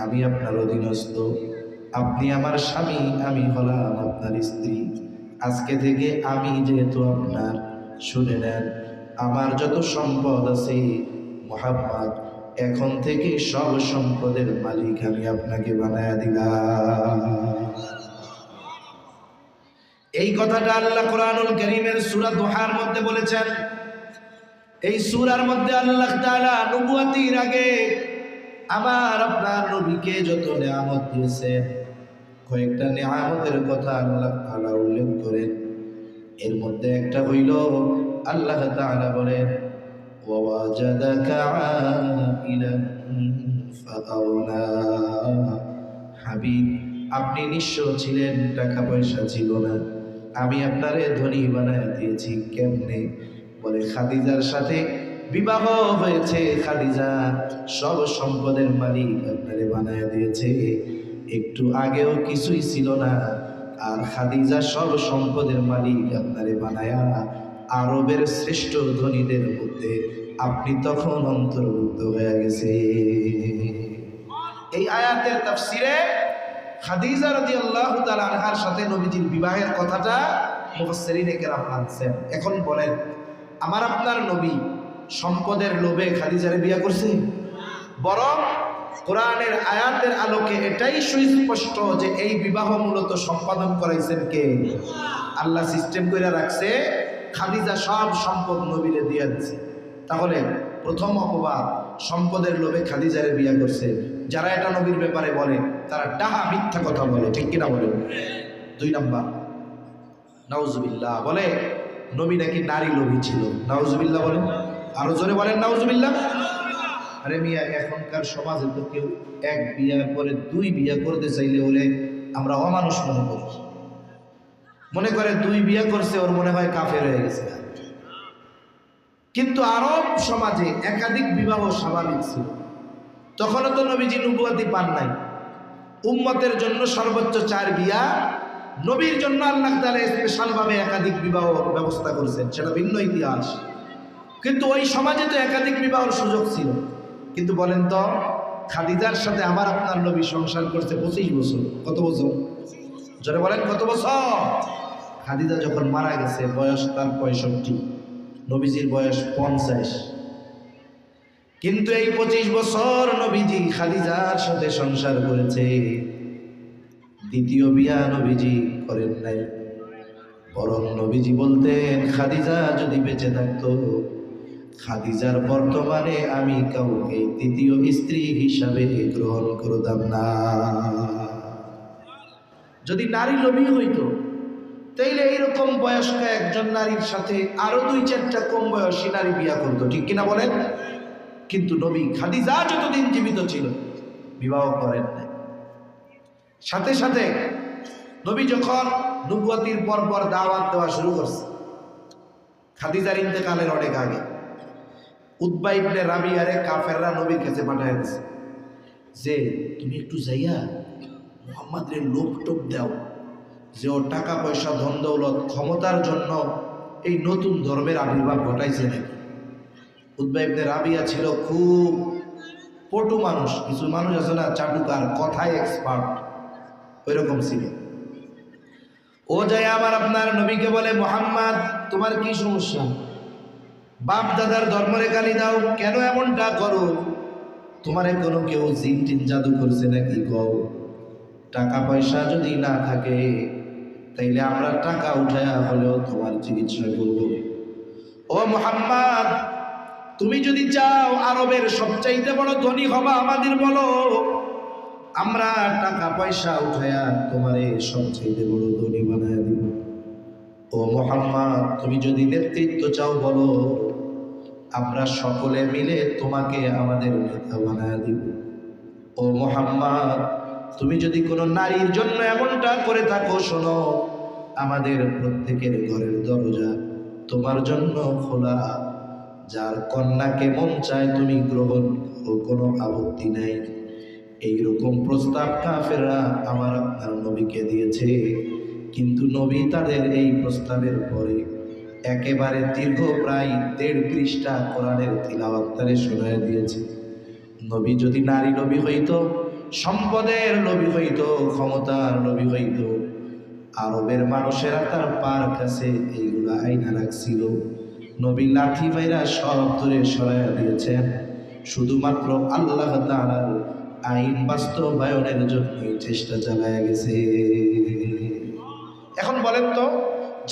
আমি আপনার অধীনস্থ, আপনি আমার স্বামী, আমি হলাম আপনার স্ত্রী। আজকে থেকে আমি যেহেতু আপনার, শুনে নেন, আমার যত সম্পদ আছে মুহাম্মদ, এখন থেকে সব সম্পদের মালিক আমি আপনাকে বানায়া দিলাম। এই কথাটা আল্লাহ কোরআনুল কারীমের সূরা দুহার মধ্যে বলেছেন। এই সূরার মধ্যে আল্লাহ তাআলা নবুয়তির আগে আমার আপনার নবীকে যত নিয়ামত দিয়েছেন, কয়েকটা নিয়ামতের কথা আল্লাহ তাআলা উল্লেখ করেন। এর মধ্যে একটা হইল, আল্লাহ তাআলা বলেন, ওয়াজাদাকা আইলান ফাআওনা। হাবিব, আপনি নিঃস্ব ছিলেন, টাকা পয়সা ছিল না, আমি আপনারে ধনী বানায় দিয়েছি। কেমনে? বলে, খাদিজার সাথে বিবাহ হয়েছে, খাদিজা সব সম্পদের মালিক আপনারে বানায় দিয়েছে। একটু আগেও কিছুই ছিল না, আর খাদিজা সব সম্পদের মালিক আপনারে বানায়া আরবের শ্রেষ্ঠ ধনীদের মধ্যে আপনি তখন অন্তর্ভুক্ত হয়ে গেছে। এই আয়াতের তাফসিরে খাদিজা রাদিয়াল্লাহু তাআলা আনহার সাথে নবীজির বিবাহের কথাটা মুফাসসিরিনে কেরাম আনছেন। এখন বলেন, আমার আপনার নবী সম্পদের লোভে খাদিজারে বিয়ে করছে? বরং কোরআনের আয়াতের আলোকে এটাই সুস্পষ্ট যে এই বিবাহ মূলত সম্পাদন করাইছেন কে? আল্লাহ সিস্টেম করে রাখছে, খাদিজা সব সম্পদ নবীরে দিয়ে দিচ্ছে। তাহলে প্রথম অপবাদ, সম্পদের লোভে খাদিজারে বিয়ে করছে। যারা এটা নবীর ব্যাপারে বলে তারা ডাহা মিথ্যা কথা বলে, ঠিক কিনা বলে? 2 নাম্বার, নাউজুবিল্লাহ, বলে নবী নাকি নারী লোভী ছিল। নাউজুবিল্লাহ বলেন, আরো জোরে বলেন নাউজুবিল্লাহ। আরে মিয়া, এখনকার সমাজে তো কেউ এক বিয়ার পরে 2 বিয়া করতে চাইলে ওরে আমরা অমানুষ মনে করি। মনে করে 2 বিয়া করছে, ওর মনে হয় কাফের হয়ে গেছে। কিন্তু আরব সমাজে একাধিক বিবাহ স্বাভাবিক ছিল। তখনও তো নবীজি নবুয়তি পান নাই। উম্মতের জন্য সর্বোচ্চ 4 বিয়া, নবীর জন্য আল্লাহ তাআলা স্পেশাল ভাবে একাধিক বিবাহ ব্যবস্থা করেছেন, সেটা ভিন্ন ইতিহাস। কিন্তু ওই সমাজে তো একাধিক বিবাহের সুযোগ ছিল। কিন্তু বলেন তো, খাদিজার সাথে আমার আপনার নবী সংসার করছে 25 বছর। কত বছর? জোরে বলেন, কত বছর? খাদিজা যখন মারা গেছে বয়স তার 65, নবীজির বয়স 50। কিন্তু এই 25 বছর নবীজি খাদিজার সাথে সংসার করেছে। দ্বিতীয় বিয়া নবীজি করেন নাই, বরং নবীজি বলতেন খাদিজা যদি বেঁচে থাকতো, খাদিজার বর্তমানে আমি কাউকে দ্বিতীয় স্ত্রী হিসাবে গ্রহণ করতাম না। যদি নারী লোভী হইতো তাইলে এইরকম বয়স্ক একজন নারীর সাথে আরো 2-4টা কম বয়সী নারী বিয়া করতো, ঠিক কিনা বলেন? কিন্তু নবী খাদিজা যতদিন জীবিত ছিল বিবাহ করেন নাই। সাথে সাথে নবী যখন নবুয়তির পর দাওয়াত দেওয়া শুরু করছে, খাদিজার ইন্তেকালের অনেক আগে উতবা ইবনে রাবিয়ারে কাফেররা নবীর কাছে পাঠায় দিয়েছে যে তুমি একটু যাইয়া মুহাম্মাদের লোভ টোপ দাও যে ও টাকা পয়সা ধন দৌলত ক্ষমতার জন্য এই নতুন ধর্মের আবির্ভাব ঘটাইছে নাকি। উতবা ইবনে রাবিয়া ছিল খুব পটু মানুষ। কিছু মানুষ আছে না চাটুকার, কথায় এক্সপার্ট, ওইরকম ছিল। ও যায় আমার আপনার নবীকে বলে, মুহাম্মদ তোমার কি সমস্যা? বাপ দাদার ধর্মরে গালি দাও, কেন এমনটা করো? তোমারে কোনো কেউ জিন টিন জাদু করছে নাকি? কও। টাকা পয়সা যদি না থাকে তাইলে আমরা টাকা উঠায়া হলেও তোমার চিকিৎসা করব। ও মুহাম্মদ, তুমি যদি চাও আরবের সবচাইতে বড় ধনী হবা, আমাদের বলো, আমরা টাকা পয়সা উঠায়া তোমারে সবচাইতে বড় ধনী বানায়া দিব। ও মুহাম্মদ, তুমি যদি নেতৃত্ব চাও বলো, আমরা সকলে মিলে তোমাকে আমাদের নেতা বানায়া দিব। ও মুহাম্মদ, তুমি যদি কোনো নারীর জন্য এমনটা করে থাকো, শোনো, আমাদের প্রত্যেকের ঘরের দরজা তোমার জন্য খোলা। যার কন্যাকে মন চায় তুমি গ্রহণ করো, কোনো আপত্তি নাই। এইরকম প্রস্তাব কাফেররা আমার আপনার নবীকে দিয়েছে। কিন্তু নবী তাদের এই প্রস্তাবের পরে একেবারে দীর্ঘ প্রায় 1.5 পৃষ্ঠা কোরআনের তিলাওয়াত তারে শোনায় দিয়েছে। নবী যদি নারী নবী হইতো, সম্পদের নবী হইতো, ক্ষমতার নবী হইতো, আরবের মানুষেরা তার পার কাছে এইগুলা আইনা রাখছিল। নবী লাঠি মাইরা সব ধরে সরাইয়া দিয়েছেন। শুধুমাত্র আল্লাহ তাআলার আইন বাস্তবায়নের জন্যই চেষ্টা চালায়া গেছে। এখন বলেন তো,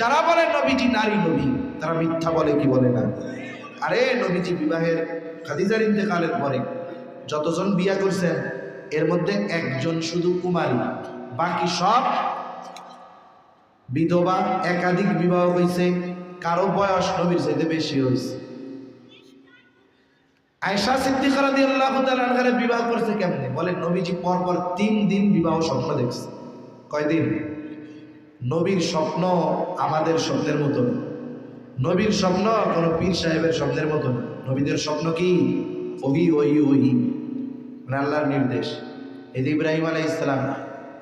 যারা বলে নবীজি নারী নবী, তারা মিথ্যা বলে কি বলে না? আরে নবীজি বিবাহের খাদিজার ইন্তেকালের পরে যতজন বিয়া করছেন এর মধ্যে একজন শুধু কুমারী, বাকি সব বিধবা। একাধিক বিবাহ হয়েছে, কারো বয়স নবীর চাইতে বেশি হয়েছে। আয়েশা সিদ্দিকা রাদিয়াল্লাহু তাআলা আনহার বিবাহ করছে কেমনে? বলে নবীজি পরপর 3 দিন বিবাহ স্বপ্ন দেখছে। কয়দিন? নবীর স্বপ্ন আমাদের স্বপ্নের মতো না। নবীর স্বপ্ন কোনো পীর সাহেবের স্বপ্নের মতো না। নবীদের স্বপ্ন কি? ওহি ওহি ওহি, মানে আল্লাহর নির্দেশ। এই যে ইব্রাহিম আলাইহিস সালাম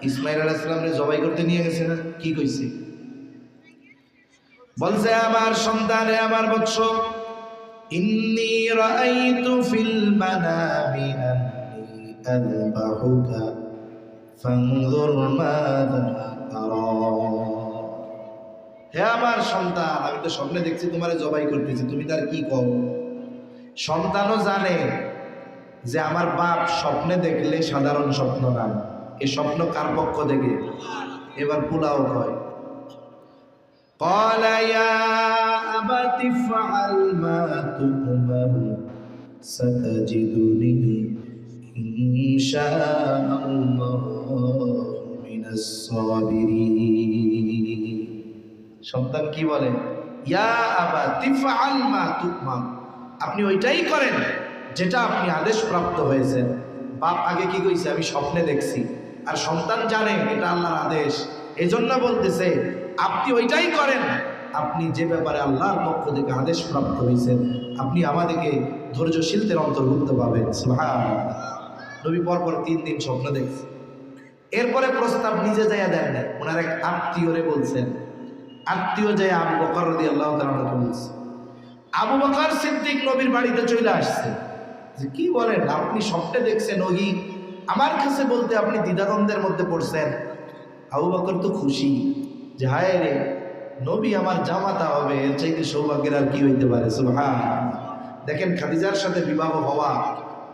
ইসমাইল আলাইহিস সালামকে জবাই করতে নিয়ে গেছে না, কি কইছে? বলছে, আমার সন্তানে, আমার বৎস, ইন্নী রাআইতু ফিল মানামি আন্নী আযবাহুকা ফানজুর মাযা তারা। হে আমার সন্তান, আমি তো স্বপ্নে দেখছি তোমারে জবাই করতেছি, তুমি তার কি কও? সন্তানও জানে যে আমার বাপ স্বপ্নে দেখলে সাধারণ স্বপ্ন না, এই স্বপ্ন কার পক্ষ থেকে? এবার পোলাও কয়, قال يا أبت افعل ما تؤمر সাতাজিদুনি ইনশাআল্লাহু মিনাস সাবিরিন। সন্তান কি বলে? ইয়া আবাতি ফাআল মা তু'মার, আপনি ওইটাই করেন যেটা আপনি আদেশ প্রাপ্ত হয়েছেন। বাপ আগে কি কইছে? আমি স্বপ্নে দেখছি। আর সন্তান জানে এটা আল্লাহর আদেশ, এজন্য বলতেছে আপনি ওইটাই করেন আপনি যে ব্যাপারে আল্লাহর পক্ষ থেকে আদেশ প্রাপ্ত হয়েছেন। আপনি আমাদেরকে ধৈর্যশীলদের অন্তর্ভুক্ত পাবেন। সুবহানাল্লাহ। নবী পরপর 3 দিন স্বপ্ন দেখছে। এরপরে প্রস্তাব নিজে যাইয়া দেন না, ওনার এক আত্মীয়রে বলছেন। আত্মীয় যায় আবু বকর রাদিয়াল্লাহু তাআলা আনহু বলছে। আবু বকর সিদ্দিক নবীর বাড়িতে চলে আসছে। যে কি বলেন, আপনি স্বপ্নে দেখছেন ওই আমার কাছে বলতে আপনি দ্বিধাদ্বন্দ্বের মধ্যে পড়ছেন। আবু বকর তো খুশি যে হায় রে, নবী আমার জামাতা হবে, এর চাইতে সৌভাগ্যের আর কি হইতে পারে। সুবহানাল্লাহ। দেখেন, খাদিজার সাথে বিবাহ হওয়া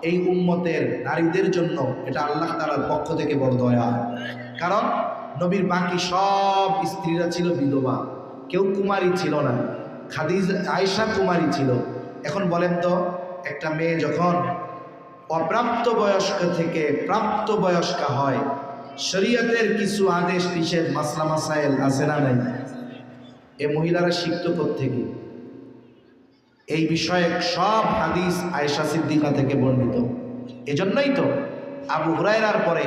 এই উম্মতের নারীদের জন্য এটা আল্লাহ তাআলার পক্ষ থেকে বড় দয়া। কারণ নবীর বাকি সব স্ত্রীরা ছিল বিধবা, কেউ কুমারী ছিল না। খাদিজা আয়েশা কুমারী ছিল। এখন বলেন তো, একটা মেয়ে যখন অপ্রাপ্ত বয়স্ক থেকে প্রাপ্ত বয়স্কা হয়, শরীয়তের কিছু আদেশ নিষেধ মাসলা মাসাইল আছে না নাই? এই মহিলারা শিখত কোত্থেকে? এই বিষয়ে সব হাদিস আয়েশা সিদ্দিকা থেকে বর্ণিত। এজন্যই তো আবু হুরায়রার পরে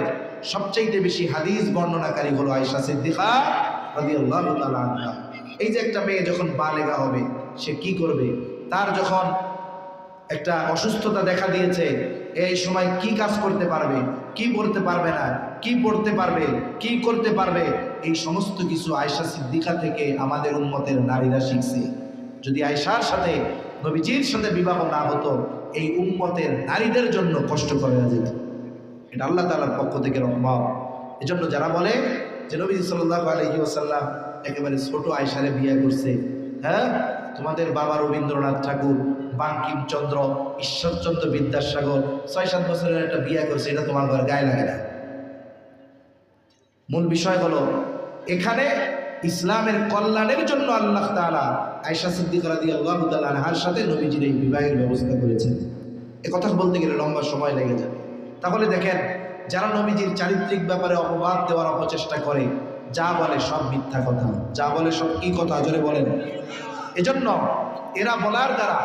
সবচেয়ে বেশি হাদিস বর্ণনাকারী হলো আয়েশা সিদ্দিকা রাদিয়াল্লাহু তাআলা আনহা। এই যে একটা মেয়ে যখন বালেগা হবে, সে কি করবে? তার যখন একটা অসুস্থতা দেখা দিয়েছে, এই সময় কি কাজ করতে পারবে, কি করতে পারবে না, কি পড়তে পারবে, কি করতে পারবে, এই সমস্ত কিছু আয়েশা সিদ্দিকা থেকে আমাদের উম্মতের নারীরা শিখছে। যদি আয়েশার সাথে নবীজির সাথে বিবাহ না হতো, এই উম্মতের নারীদের জন্য কষ্ট করে যেত। এটা আল্লাহ তাআলার পক্ষ থেকে রহমত। এজন্য যারা বলে যে নবী সাল্লাল্লাহু আলাইহি ওয়াসাল্লাম একেবারে ছোট আয়েশারে বিয়ে করছে, হ্যাঁ, তোমাদের বাবা রবীন্দ্রনাথ ঠাকুর, বঙ্কিমচন্দ্র, ঈশ্বরচন্দ্র বিদ্যাসাগর ৬-৭ বছরের একটা বিয়ে করছে, এটা তোমার ঘর গায়ে লাগে না। মূল বিষয় হলো এখানে ইসলামের কল্যাণের জন্য আল্লাহ তাআলা আয়েশা সিদ্দিকা রাদিয়াল্লাহু তাআলা আনহার সাথে নবীজির এই বিবাহের ব্যবস্থা করেছেন। এ কথা বলতে গেলে লম্বা সময় লেগে যাবে। তাহলে দেখেন, যারা নবীজির চারিত্রিক ব্যাপারে অপবাদ দেওয়ার অপচেষ্টা করে, যা বলে সব মিথ্যা কথা, যা বলে সব কি কথা, জোরে বলেন। এজন্য এরা বলার দ্বারা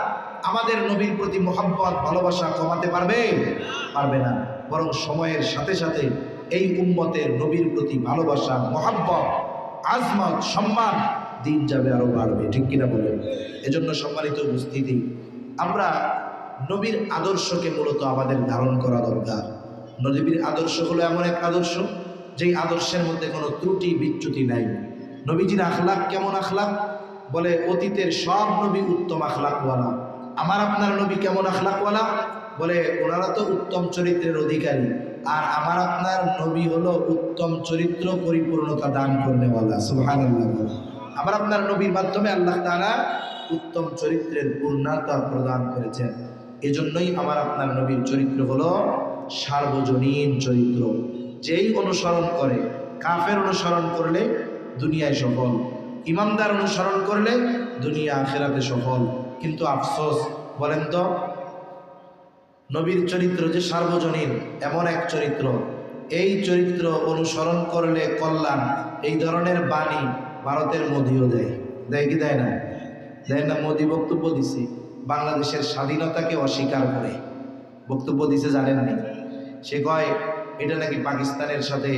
আমাদের নবীর প্রতি মহব্বত ভালোবাসা কমাতে পারবে? পারবে না। বরং সময়ের সাথে সাথে এই উম্মতের নবীর প্রতি ভালোবাসা, মহব্বত, আজমত, সম্মান দিন যাবে আরো বাড়বে। ঠিক কিনা বলেন? এজন্য সম্মানিত উপস্থিতি, আমরা নবীর আদর্শকে মূলত আমাদের ধারণ করা দরকার। নবীর আদর্শ হলো এমন এক আদর্শ যেই আদর্শের মধ্যে কোনো ত্রুটি বিচ্যুতি নাই। নবীজির আখলাক কেমন আখলাক? বলে অতীতের সব নবী উত্তম আখলাকওয়ালা। আমার আপনার নবী কেমন আখলাকওয়ালা? বলে ওনারা তো উত্তম চরিত্রের অধিকারী, আর আমার আপনার নবী হলো উত্তম চরিত্র পরিপূর্ণতা দান করনেওয়ালা। সুবহানাল্লাহ। আমার আপনার নবীর মাধ্যমে আল্লাহ তাআলা উত্তম চরিত্রের পূর্ণতা প্রদান করেছেন। এজন্যই আমার আপনার নবীর চরিত্র হলো সার্বজনীন চরিত্র। যেই অনুসরণ করে, কাফের অনুসরণ করলে দুনিয়ায় সফল, ইমানদার অনুসরণ করলে দুনিয়া আখিরাতে সফল। কিন্তু আফসোস, বলেন তো, নবীর চরিত্র যে সার্বজনীন, এমন এক চরিত্র, এই চরিত্র অনুসরণ করলে কল্যাণ, এই ধরনের বাণী ভারতের মোদিও দেয়। দেয় কি দেয় না? দেয় না। মোদি বক্তব্য দিছে, বাংলাদেশের স্বাধীনতাকে অস্বীকার করে বক্তব্য দিছে, জানেননি? সে কয় এটা নাকি পাকিস্তানের সাথে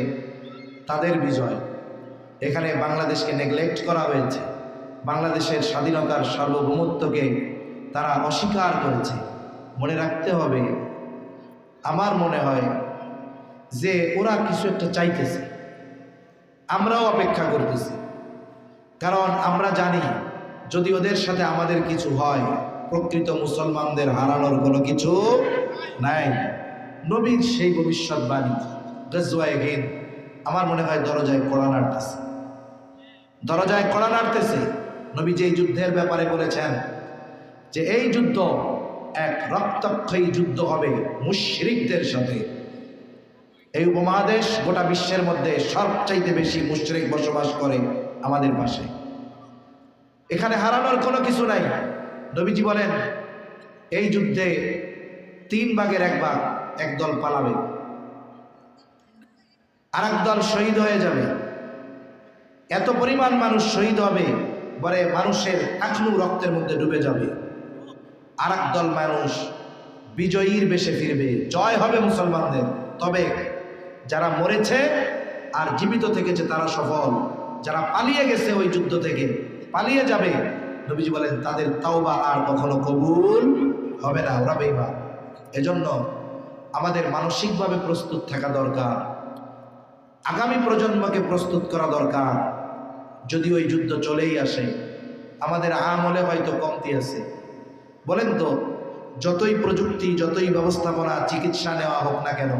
তাদের বিজয়, এখানে বাংলাদেশকে নেগলেক্ট করা হয়েছে, বাংলাদেশের স্বাধীনতার সার্বভৌমত্বকে তারা অস্বীকার করেছে। মনে রাখতে হবে, আমার মনে হয় যে ওরা কিছু একটা চাইতেছে, আমরাও অপেক্ষা করতেছি। কারণ আমরা জানি যদি ওদের সাথে আমাদের কিছু হয়, প্রকৃত মুসলমানদের হারানোর কোনো কিছু নাই। নবীর সেই ভবিষ্যৎবাণী গজওয়ায়ে হিন্দ, আমার মনে হয় দরজায় কড়া নাড়তেছে, দরজায় কড়া নাড়তেছে। নবী যে যুদ্ধের ব্যাপারে বলেছেন যে এই যুদ্ধ এক রক্তক্ষয়ী যুদ্ধ হবে মুশরিকদের সাথে। এই উপমহাদেশ গোটা বিশ্বের মধ্যে সবচাইতে বেশি মুশরিক বসবাস করে আমাদের পাশে। এখানে হারানোর কোনো কিছু নাই। নবীজি বলেন এই যুদ্ধে 3 ভাগের 1 ভাগ একদল পালাবে, আরেক দল শহীদ হয়ে যাবে। এত পরিমাণ মানুষ শহীদ হবে, পরে মানুষের আখনু রক্তের মধ্যে ডুবে যাবে। আরেক দল মানুষ বিজয়ীর বেশে ফিরবে, জয় হবে মুসলমানদের। তবে যারা মরেছে আর জীবিত থেকেছে তারা সফল। যারা পালিয়ে গেছে ওই যুদ্ধ থেকে, পালিয়ে যাবে, নবীজি বলেন তাদের তাওবা আর কখনো কবুল হবে না, ওরা বেঈমান। এজন্য আমাদের মানসিকভাবে প্রস্তুত থাকা দরকার, আগামী প্রজন্মকে প্রস্তুত করা দরকার। যদি ওই যুদ্ধ চলেই আসে, আমাদের আমলে হয়তো কমতি আছে। বলেন তো, যতই প্রযুক্তি, যতই ব্যবস্থাপনা, চিকিৎসা নেওয়া হোক না কেন,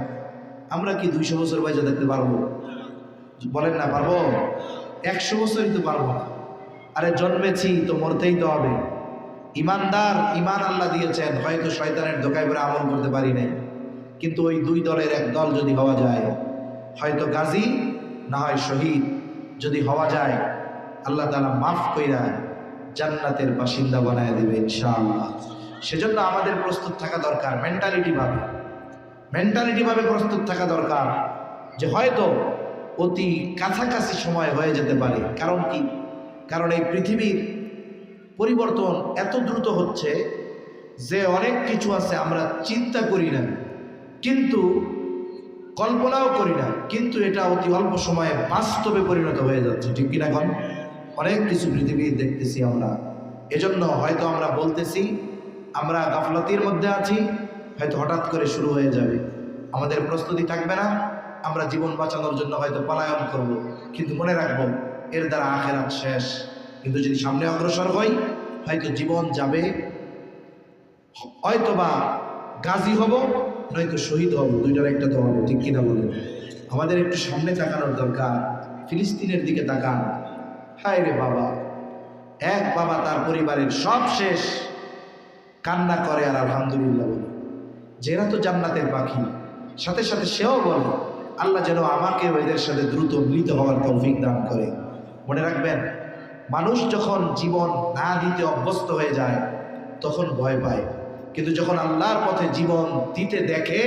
আমরা কি 200 বছর বাইরে দেখতে পারবো? বলেন না পারবো? 100 বছরই তো পারবো না। আরে জন্মেছি তো মরতেই তো হবে। ইমানদার, ইমান আল্লাহ দিয়েছেন, হয়তো শয়তানের ধোঁকায় পড়ে আমল করতে পারি নাই, কিন্তু ওই 2 দলের এক দল যদি হওয়া যায়, হয়তো গাজী না হয় শহীদ যদি হওয়া যায়, আল্লাহ তাআলা মাফ কইরা জান্নাতের বাসিন্দা বানায় দিবে ইনশাআল্লাহ। সেজন্য আমাদের প্রস্তুত থাকা দরকার, মেন্টালিটি ভাবে প্রস্তুত থাকা দরকার যে হয়তো অতি কাছাকাছি সময় হয়ে যেতে পারে। কারণ কি? কারণ এই পৃথিবীর পরিবর্তন এত দ্রুত হচ্ছে যে অনেক কিছু আছে আমরা চিন্তা করি না, কিন্তু কল্পনাও করি না, কিন্তু এটা অতি অল্প সময়ে বাস্তবে পরিণত হয়ে যাচ্ছে, ঠিক কিনা? এখন অনেক কিছু পৃথিবী দেখতেছি আমরা। এজন্য হয়তো আমরা বলতেছি আমরা গাফলতির মধ্যে আছি, হয়তো হঠাৎ করে শুরু হয়ে যাবে, আমাদের প্রস্তুতি থাকবে না, আমরা জীবন বাঁচানোর জন্য হয়তো পলায়ন করব, কিন্তু মনে রাখবো এর দ্বারা আখিরাত শেষ। কিন্তু যদি সামনে অগ্রসর হই, হয়তো জীবন যাবে, হয়তোবা গাজী হব, নয়তো শহীদ হব, দুইটার একটা তো হবে, ঠিক কিনা বলেন? আমাদের একটু সামনে তাকানোর দরকার। ফিলিস্তিনের দিকে তাকান, হায় রে বাবা, এক বাবা তার পরিবারের সব শেষ, কান্না করে আর আলহামদুলিল্লাহ বলে, যেরা তো জান্নাতের পাখি। সাথে সাথে সেও বলে আল্লাহ যেন আমাকে এদের সাথে দ্রুত মিলিত হওয়ার তৌফিক দান করে। মনে রাখবেন, মানুষ যখন জীবন না দিতে অভ্যস্ত হয়ে যায় তখন ভয় পায়, কিন্তু যখন আল্লাহর পথে জীবন দিতে দেখে,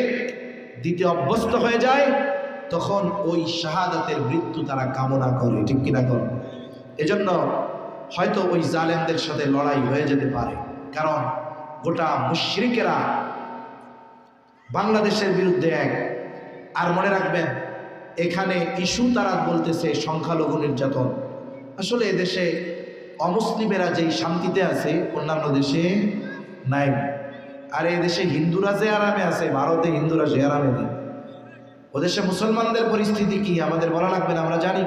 দিতে অভ্যস্ত হয়ে যায়, তখন ওই শাহাদাতের মৃত্যু তারা কামনা করে, ঠিক কিনা? কর। এজন্য হয়তো ওই জালেমদের সাথে লড়াই হয়ে যেতে পারে, কারণ গোটা মুশরিকেরা বাংলাদেশের বিরুদ্ধে এক। আর মনে রাখবেন, এখানে ইস্যু তারা বলতেছে সংখ্যালঘু নির্যাতন। আসলে এদেশে অমুসলিমেরা যেই শান্তিতে আছে অন্যান্য দেশে নাই। আর এদেশে হিন্দুরা যে আরামে আছে, ভারতে হিন্দুরা যে আরামে নেই। ওদেশে মুসলমানদের পরিস্থিতি কি আমাদের বলা লাগবে না, আমরা জানি।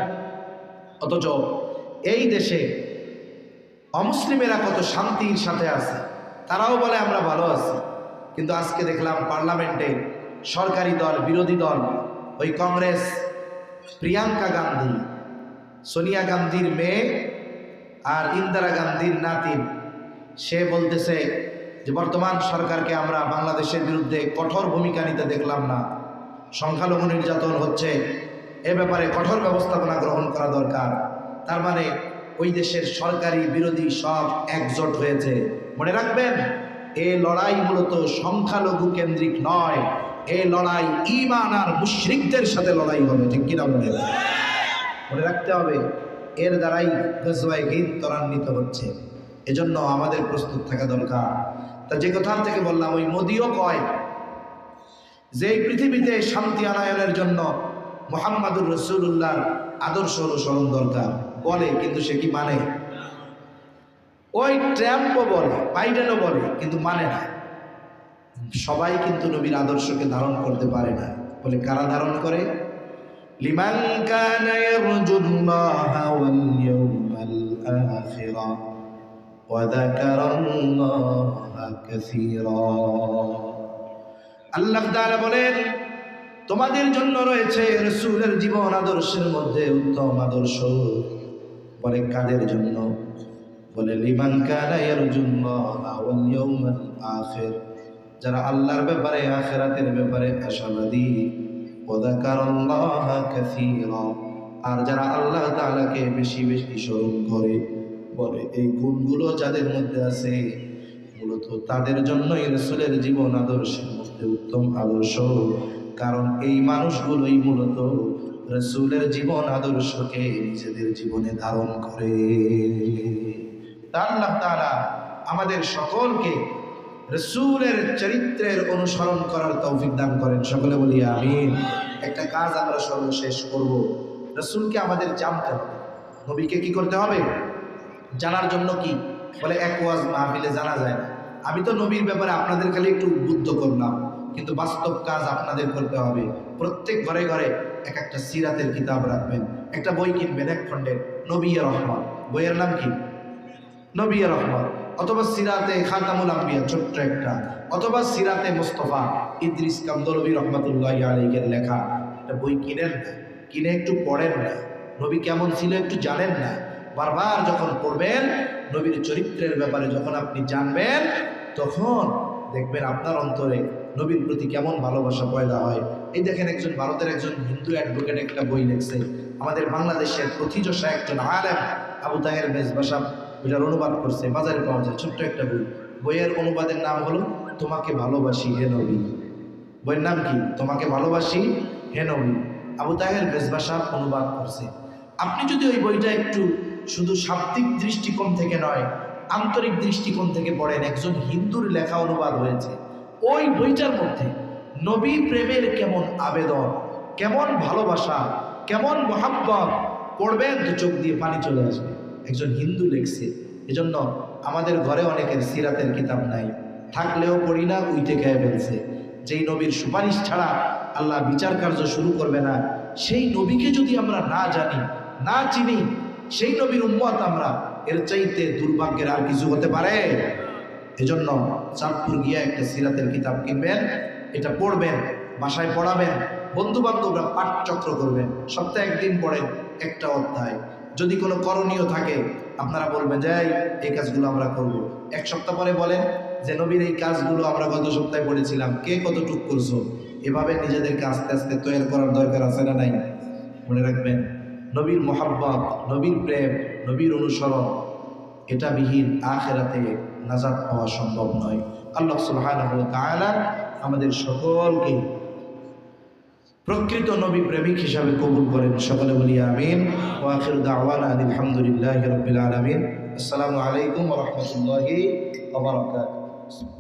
অথচ এই দেশে অমুসলিমেরা কত শান্তির সাথে আছে, তারাও বলে আমরা ভালো আছি। কিন্তু আজকে দেখলাম পার্লামেন্টে সরকারি দল, বিরোধী দল, ওই কংগ্রেস, প্রিয়াঙ্কা গান্ধী, সোনিয়া গান্ধীর মেয়ে আর ইন্দিরা গান্ধীর নাতিন, সে বলতেছে যে বর্তমান সরকারকে আমরা বাংলাদেশের বিরুদ্ধে কঠোর ভূমিকা নিতে দেখলাম না, সংখ্যালঘু নির্যাতন হচ্ছে, এ ব্যাপারে কঠোর ব্যবস্থাপনা গ্রহণ করা দরকার। তার মানে ওই দেশের সরকারি বিরোধী সব একজোট হয়েছে। মনে রাখবেন, এই লড়াই মূলত সংখ্যালঘু কেন্দ্রিক নয়, এই লড়াই ঈমান আর মুশরিকদের সাথে লড়াই হবে, ঠিক কিনা বলেন? মনে রাখতে হবে, এর দ্বারাই গজওয়ায়ে হিন্দ ত্বরান্বিত হচ্ছে। এজন্য আমাদের প্রস্তুত থাকা দরকার। তা যে কথা থেকে বললাম, ওই মোদিও কয় যে এই পৃথিবীতে শান্তি আনায়নের জন্য মুহাম্মাদুর রাসূলুল্লাহর আদর্শ অনুসরণ দরকার বলে, কিন্তু সে কি মানে? ওই ট্রাম্পও বলে, বাইডেনও বলে, কিন্তু মানে না। সবাই কিন্তু নবীর আদর্শকে ধারণ করতে পারে না। বলে কারা ধারণ করে? লিমান কানা ইয়ারজুল্লাহা ওয়াল ইয়াউমাল আখিরা ওয়া যাকারাল্লাহা কাসীরা। আল্লাহ তাআলা বলেন, তোমাদের জন্য রয়েছে রাসূলের জীবন আদর্শের মধ্যে উত্তম আদর্শ। বলে কাদের জন্য? বলে লিমান কানা ইয়ারজুল্লাহা ওয়াল ইয়াউমাল আখির, যারা আল্লাহর ব্যাপারে, আখিরাতের ব্যাপারে আশাবাদী। ওয়া যাকারাল্লাহা কাসীরা, আর যারা আল্লাহ তাআলাকে বেশি বেশি স্মরণ করে। বলে এই গুণগুলো যাদের মধ্যে আছে, মূলত তো তাদের জন্যই রাসূলের জীবন আদর্শের মধ্যে উত্তম আদর্শ, কারণ এই মানুষগুলোই মূলত রাসূলের জীবন আদর্শকে নিজেদের জীবনে ধারণ করে। আল্লাহ তাআলা আমাদের সকলকে রাসূলের চরিত্রের অনুসরণ করার তৌফিক দান করেন, সকলে বলি আমিন। একটা কাজ আমরা সর্বশেষ করব, রাসূলকে আমাদের জানতে হবে। নবীকে কি করতে হবে? জানার জন্য কি বলে, এক ওয়াজ মাহফিলে জানা যায় না। আমি তো নবীর ব্যাপারে আপনাদের খালি একটু উদ্বুদ্ধ করলাম, কিন্তু বাস্তব কাজ আপনাদের করতে হবে। প্রত্যেক ঘরে ঘরে এক একটা সিরাতের কিতাব রাখবেন, একটা বই কিনবেন এক খণ্ডের, নবী রহমত, বইয়ের নাম কি? নবী রহমত, অথবা সিরাতে খাতামুল আম্বিয়া ছোট্ট একটা, অথবা সিরাতে মুস্তাফা ইদ্রিস কান্দলবী রহমাতুল্লাহি আলাইহির লেখা একটা বই কিনেন না, কিনে একটু পড়েন না, নবী কেমন ছিল একটু জানেন না। বারবার যখন পড়বেন, নবীর চরিত্রের ব্যাপারে যখন আপনি জানবেন, তখন দেখবেন আপনার অন্তরে নবীর প্রতি কেমন ভালোবাসা পয়দা হয়। এই দেখেন, একজন ভারতের একজন হিন্দু অ্যাডভোকেট একটা বই লিখছে, আমাদের বাংলাদেশের প্রথিতযশা একজন আলেম আবু তাহের মেজবা সাহেব এটার অনুবাদ করছে, বাজারে পাওয়া যায়, ছোট্ট একটা বই। বইয়ের অনুবাদের নাম হলো তোমাকে ভালোবাসি হে নবী। বইয়ের নাম কি? তোমাকে ভালোবাসি হে নবী। আবু তাহের মেজবা সাহেব অনুবাদ করছে। আপনি যদি ওই বইটা একটু শুধু শাব্দিক দৃষ্টিকোণ থেকে নয়, আন্তরিক দৃষ্টিকোণ থেকে পড়েন, একজন হিন্দুর লেখা অনুবাদ হয়েছে। ওই বইটার মধ্যে নবী প্রেমের কেমন আবেদন, কেমন ভালোবাসা, কেমন মহাব্বত, পড়বেন তো চোখ দিয়ে পানি চলে আসবে। একজন হিন্দু লিখছে। এজন্য আমাদের ঘরে অনেকের সিরাতের কিতাব নাই, থাকলেও পড়ি না, উইটে খেয়ে ফেলছে। যেই নবীর সুপারিশ ছাড়া আল্লাহ বিচার কার্য শুরু করবে না, সেই নবীকে যদি আমরা না জানি, না চিনি, সেই নবীর উম্মত আমরা, এর চাইতে দুর্ভাগ্যের আর কিছু হতে পারে? এজন্য চাঁদপুর গিয়ে একটা সিরাতের কিতাব কিনবেন, এটা পড়বেন, বাসায় পড়াবেন, বন্ধু বান্ধবরা পাঠচক্র করবেন, সপ্তাহে একদিন পড়েন একটা অধ্যায়। যদি কোনো করণীয় থাকে আপনারা বলবেন যে এই কাজগুলো আমরা করব। এক সপ্তাহ পরে বলেন যে নবীর এই কাজগুলো আমরা গত সপ্তাহে পড়েছিলাম, কে কতটুক করছো। এভাবে নিজেদেরকে আস্তে আস্তে তৈরি করার দরকার আছে না নাই? মনে রাখবেন, নবীর মোহাব্বত, নবীর প্রেম, নবীর অনুসরণ, এটা বিহীন আখিরাতে নাজাত পাওয়া সম্ভব নয়। আল্লাহ সুবহানাহু ওয়া তাআলা আমাদের সকলকে প্রকৃত নবী প্রেমিক হিসাবে কবুল করেন, সকলে বলি আমিন। ওয়া আখিরু দাওয়ানা আলহামদুলিল্লাহি রাব্বিল আলামিন। আসসালামু আলাইকুম ওয়া রাহমাতুল্লাহি ওয়া বারাকাতুহু।